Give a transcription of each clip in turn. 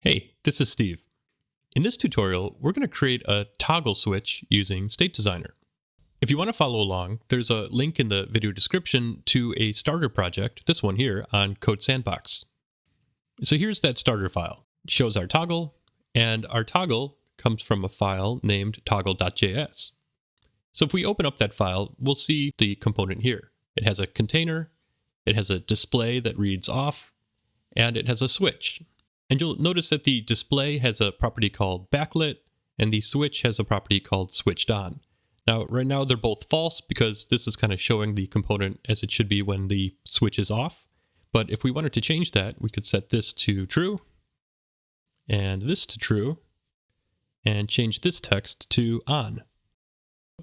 Hey, this is Steve. In this tutorial, we're going to create a toggle switch using State Designer. If you want to follow along, there's a link in the video description to a starter project, this one here, on Code Sandbox. So here's that starter file. It shows our toggle, and our toggle comes from a file named toggle.js. So if we open up that file, we'll see the component here. It has a container, it has a display that reads off, and it has a switch. And you'll notice that the display has a property called backlit, and the switch has a property called switched on. Now, right now they're both false because this is kind of showing the component as it should be when the switch is off. But if we wanted to change that, we could set this to true, and this to true, and change this text to on.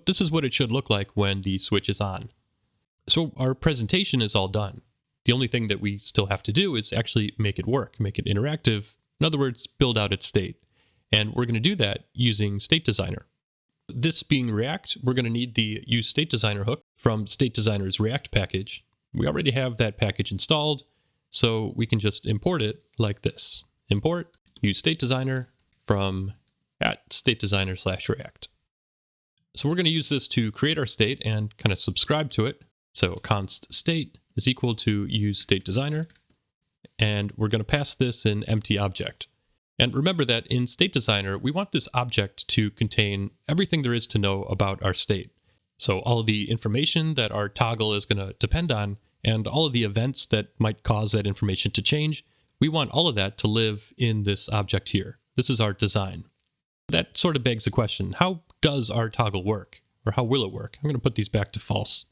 This is what it should look like when the switch is on. So our presentation is all done. The only thing that we still have to do is actually make it work, make it interactive. In other words, build out its state. And we're going to do that using State Designer. This being React, we're going to need the use State Designer hook from State Designer's React package. We already have that package installed, so we can just import it like this. Import, use State Designer from @statedesigner/React. So we're going to use this to create our state and kind of subscribe to it. So const state is equal to use State Designer, and we're going to pass this an empty object. And remember that in State Designer, we want this object to contain everything there is to know about our state. So all of the information that our toggle is going to depend on, and all of the events that might cause that information to change, we want all of that to live in this object here. This is our design. That sort of begs the question, how does our toggle work? Or how will it work? I'm going to put these back to false.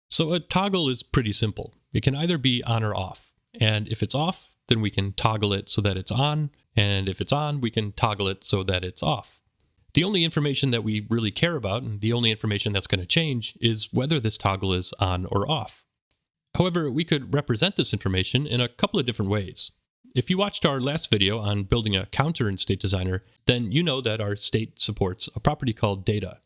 So a toggle is pretty simple. It can either be on or off. And if it's off, then we can toggle it so that it's on. And if it's on, we can toggle it so that it's off. The only information that we really care about, and the only information that's going to change, is whether this toggle is on or off. However, we could represent this information in a couple of different ways. If you watched our last video on building a counter in State Designer, then you know that our state supports a property called data.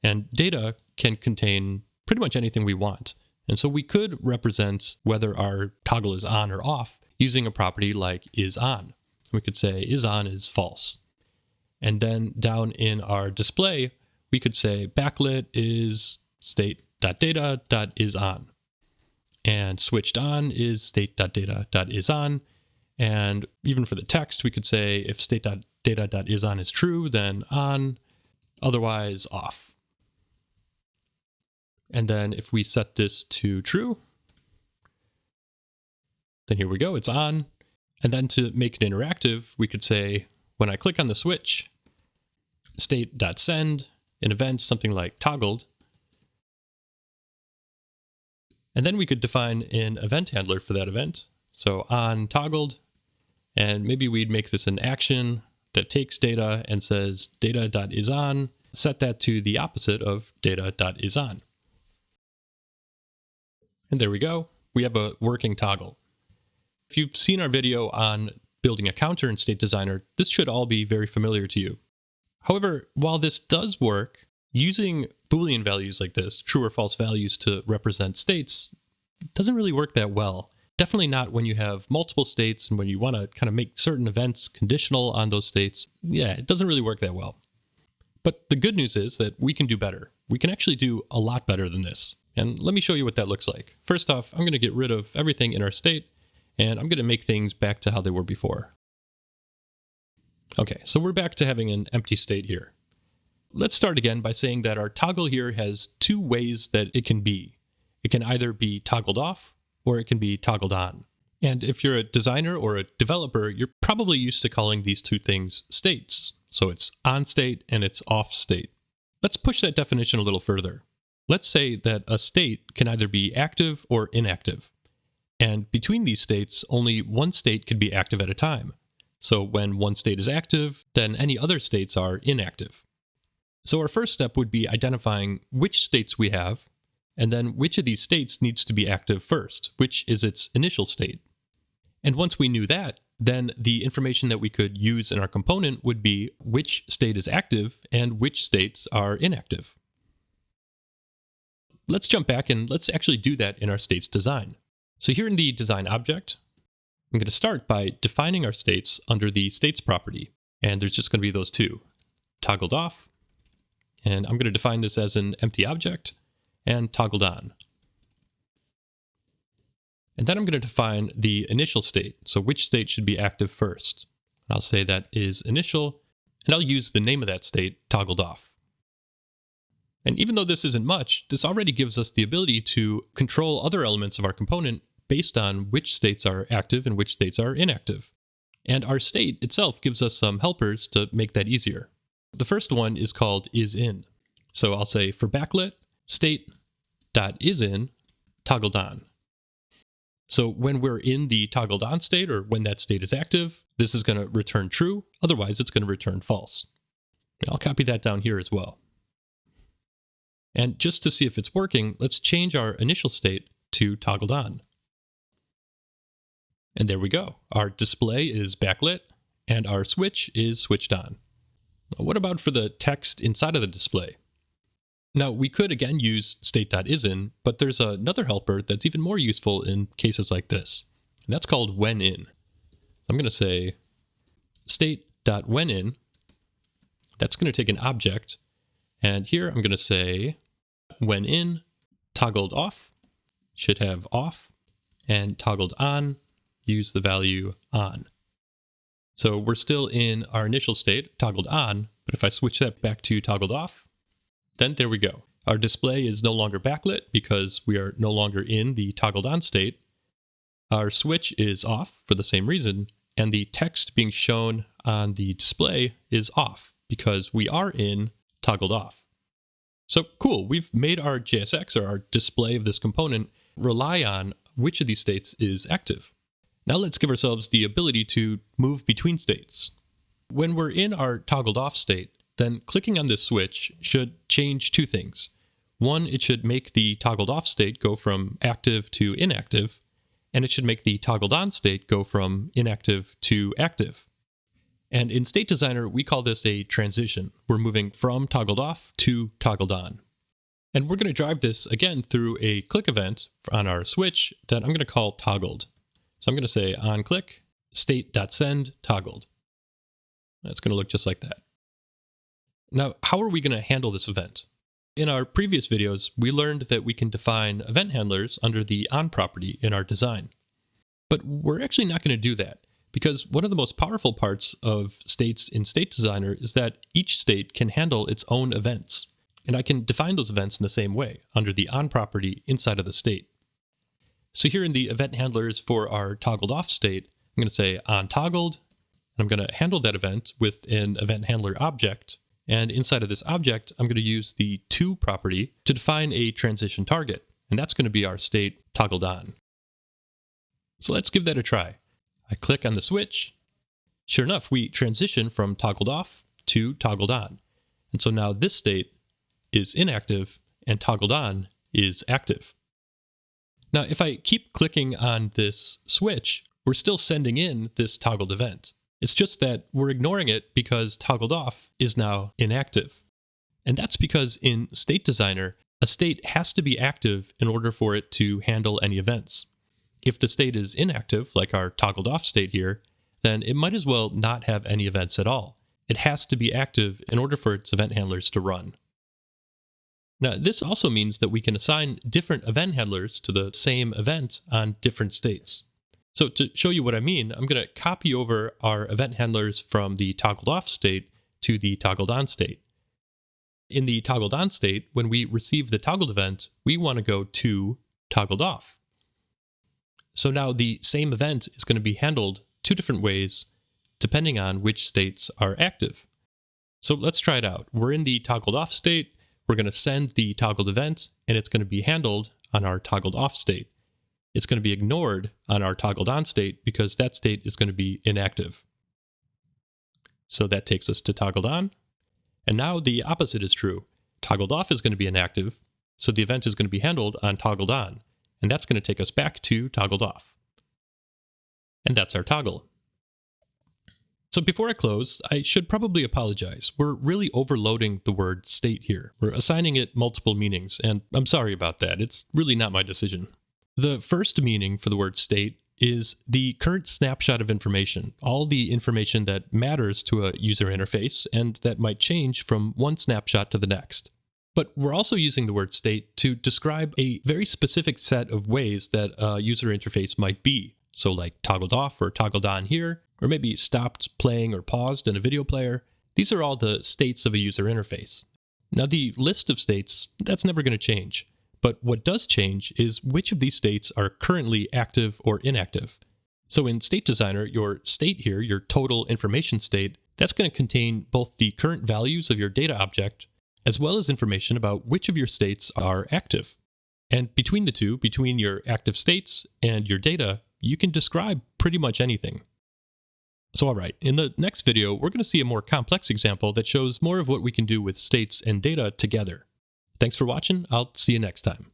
And data can contain pretty much anything we want. And so we could represent whether our toggle is on or off using a property like isOn. We could say isOn is false. And then down in our display, we could say backlit is state.data.isOn. And switched on is state.data.isOn. And even for the text, we could say if state.data.isOn is true, then on, otherwise off. And then if we set this to true, then here we go, it's on. And then to make it interactive, we could say, when I click on the switch, state.send, an event, something like toggled. And then we could define an event handler for that event. So on toggled, and maybe we'd make this an action that takes data and says data.isOn, set that to the opposite of data.isOn. And there we go. We have a working toggle. If you've seen our video on building a counter in State Designer, this should all be very familiar to you. However, while this does work, using Boolean values like this, true or false values to represent states, doesn't really work that well. Definitely not when you have multiple states and when you want to kind of make certain events conditional on those states. Yeah, it doesn't really work that well. But the good news is that we can do better. We can actually do a lot better than this. And let me show you what that looks like. First off, I'm going to get rid of everything in our state, and I'm going to make things back to how they were before. Okay, so we're back to having an empty state here. Let's start again by saying that our toggle here has two ways that it can be. It can either be toggled off, or it can be toggled on. And if you're a designer or a developer, you're probably used to calling these two things states. So it's on state and it's off state. Let's push that definition a little further. Let's say that a state can either be active or inactive. And between these states, only one state can be active at a time. So when one state is active, then any other states are inactive. So our first step would be identifying which states we have, and then which of these states needs to be active first, which is its initial state. And once we knew that, then the information that we could use in our component would be which state is active and which states are inactive. Let's jump back and let's actually do that in our states design. So here in the design object, I'm going to start by defining our states under the states property. And there's just going to be those two, toggled off. And I'm going to define this as an empty object and toggled on. And then I'm going to define the initial state. So which state should be active first? I'll say that is initial, and I'll use the name of that state, toggled off. And even though this isn't much, this already gives us the ability to control other elements of our component based on which states are active and which states are inactive. And our state itself gives us some helpers to make that easier. The first one is called isIn. So I'll say for backlit, state.isIn toggled on. So when we're in the toggled on state, or when that state is active, this is going to return true. Otherwise, it's going to return false. And I'll copy that down here as well. And just to see if it's working, let's change our initial state to toggled on. And there we go. Our display is backlit and our switch is switched on. What about for the text inside of the display? Now, we could again use state.isIn, but there's another helper that's even more useful in cases like this. And that's called whenIn. I'm going to say state.whenIn. That's going to take an object. And here I'm going to say whenIn toggled off should have off, and toggled on, use the value on. So we're still in our initial state, toggled on, but if I switch that back to toggled off, then there we go. Our display is no longer backlit because we are no longer in the toggled on state. Our switch is off for the same reason, and the text being shown on the display is off because we are in toggled off. So cool, we've made our JSX, or our display of this component, rely on which of these states is active. Now let's give ourselves the ability to move between states. When we're in our toggled off state, then clicking on this switch should change two things. One, it should make the toggled off state go from active to inactive, and it should make the toggled on state go from inactive to active. And in State Designer, we call this a transition. We're moving from toggled off to toggled on. And we're going to drive this again through a click event on our switch that I'm going to call toggled. So I'm going to say onClick state.send toggled. That's going to look just like that. Now, how are we going to handle this event? In our previous videos, we learned that we can define event handlers under the on property in our design. But we're actually not going to do that, because one of the most powerful parts of states in State Designer is that each state can handle its own events. And I can define those events in the same way, under the on property inside of the state. So here in the event handlers for our toggled off state, I'm going to say onToggled, and I'm going to handle that event with an event handler object. And inside of this object, I'm going to use the to property to define a transition target. And that's going to be our state toggled on. So let's give that a try. I click on the switch. Sure enough, we transition from toggled off to toggled on. And so now this state is inactive and toggled on is active. Now, if I keep clicking on this switch, we're still sending in this toggled event. It's just that we're ignoring it because toggled off is now inactive. And that's because in State Designer, a state has to be active in order for it to handle any events. If the state is inactive, like our toggled off state here, then it might as well not have any events at all. It has to be active in order for its event handlers to run. Now, this also means that we can assign different event handlers to the same event on different states. So to show you what I mean, I'm going to copy over our event handlers from the toggled off state to the toggled on state. In the toggled on state, when we receive the toggled event, we want to go to toggled off. So now the same event is going to be handled two different ways depending on which states are active. So let's try it out. We're in the toggled off state. We're going to send the toggled event, and it's going to be handled on our toggled off state. It's going to be ignored on our toggled on state because that state is going to be inactive. So that takes us to toggled on. And now the opposite is true. Toggled off is going to be inactive, so the event is going to be handled on toggled on. And that's going to take us back to toggled off. And that's our toggle. So before I close, I should probably apologize. We're really overloading the word state here. We're assigning it multiple meanings, and I'm sorry about that. It's really not my decision. The first meaning for the word state is the current snapshot of information, all the information that matters to a user interface and that might change from one snapshot to the next. But we're also using the word state to describe a very specific set of ways that a user interface might be. So like toggled off or toggled on here, or maybe stopped playing or paused in a video player. These are all the states of a user interface. Now the list of states, that's never going to change. But what does change is which of these states are currently active or inactive. So in State Designer, your state here, your total information state, that's going to contain both the current values of your data object, as well as information about which of your states are active. And between the two, between your active states and your data, you can describe pretty much anything. So all right, in the next video, we're going to see a more complex example that shows more of what we can do with states and data together. Thanks for watching. I'll see you next time.